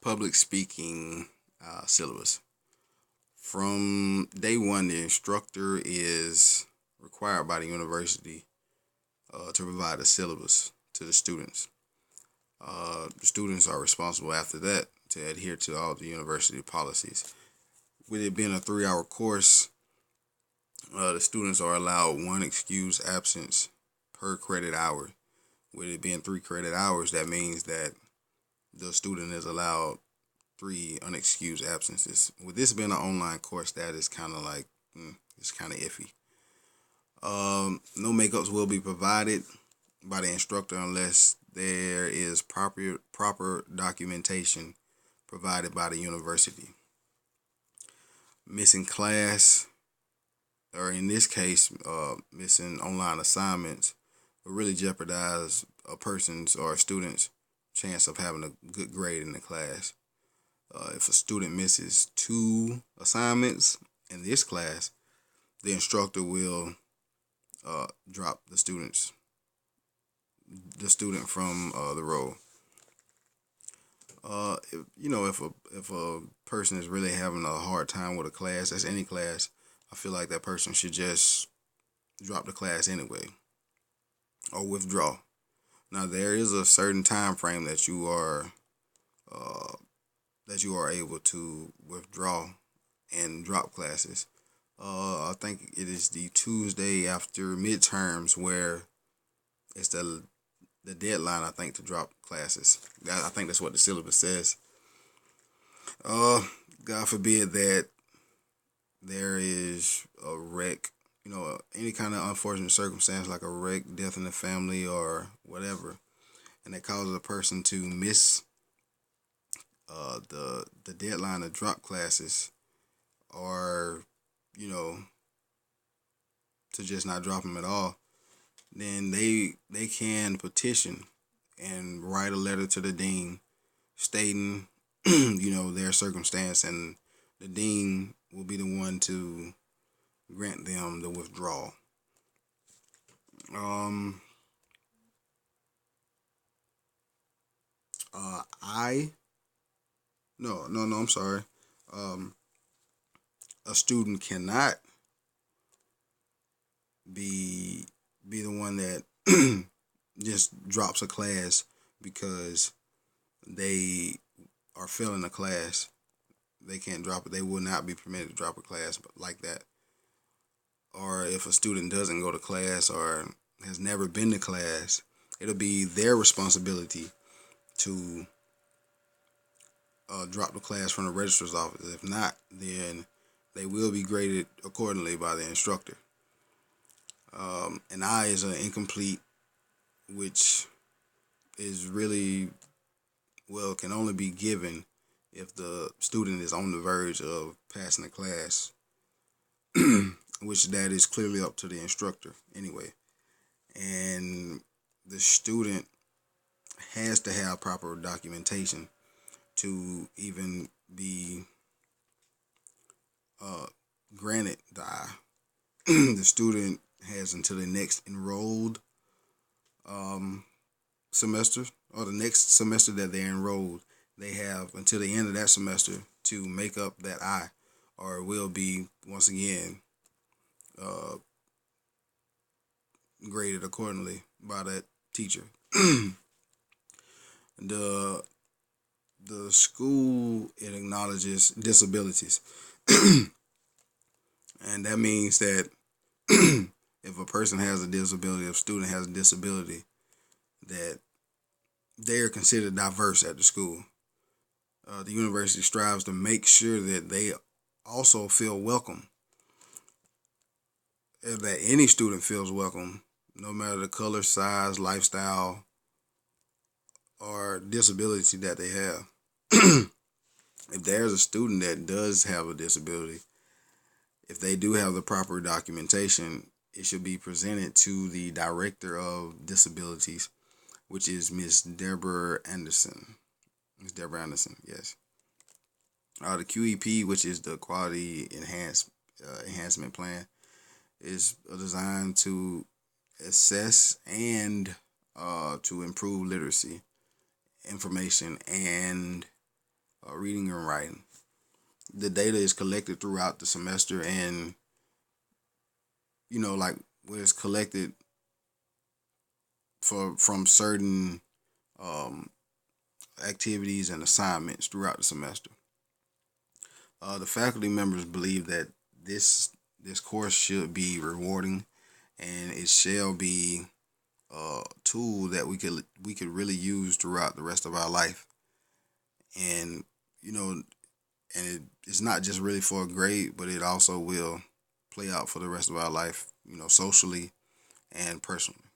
public speaking syllabus. From day one, the instructor is required by the university to provide a syllabus to the students. The students are responsible after that to adhere to all the university policies. With it being a 3 hour course, the students are allowed one excused absence per credit hour. With it being 3 credit hours, that means that the student is allowed three unexcused absences. With this being an online course, that is kind of like, it's kind of iffy. No makeups will be provided by the instructor unless there is proper documentation provided by the university. Missing class, or in this case, missing online assignments, will really jeopardize a person's or a student's chance of having a good grade in the class. If a student misses 2 assignments in this class, the instructor will drop the student from the role. If a person is really having a hard time with a class, that's any class, I feel like that person should just drop the class anyway or withdraw. Now there is a certain time frame that you are able to withdraw and drop classes. I think it is the Tuesday after midterms where it's the deadline, I think, to drop classes. I think that's what the syllabus says. God forbid that there is a wreck, any kind of unfortunate circumstance like a wreck, death in the family, or whatever, and that causes a person to miss the deadline to drop classes, or to just not drop them at all, then they can petition and write a letter to the dean stating their circumstance, and the dean will be the one to grant them the withdrawal. I no, I'm sorry. Um, a student cannot be the one that just drops a class because they are failing a class. They can't drop it. They will not be permitted to drop a class like that. Or if a student doesn't go to class or has never been to class, it'll be their responsibility to drop the class from the registrar's office. If not, then they will be graded accordingly by the instructor. An I is an incomplete, which is really, can only be given if the student is on the verge of passing the class, which that is clearly up to the instructor anyway. And the student has to have proper documentation to even be granted the I. The student has until the next enrolled semester, or the next semester that they're enrolled, they have until the end of that semester to make up that I, or it will be once again graded accordingly by that teacher. the the school, it acknowledges disabilities, and that means that if a person has a disability, if a student has a disability, that they are considered diverse at the school. The university strives to make sure that they also feel welcome, that any student feels welcome, no matter the color, size, lifestyle, or disability that they have. If there's a student that does have a disability, if they do have the proper documentation, it should be presented to the director of disabilities, which is Miss Deborah Anderson. Yes. The QEP, which is the Quality Enhancement Plan, is designed to assess and to improve literacy, information, and reading and writing. The data is collected throughout the semester, and like where it's collected from certain um, activities and assignments throughout the semester. The faculty members believe that this course should be rewarding, and it shall be a tool that we could really use throughout the rest of our life. And you know, it's not just really for a grade, but it also will play out for the rest of our life. Socially and personally.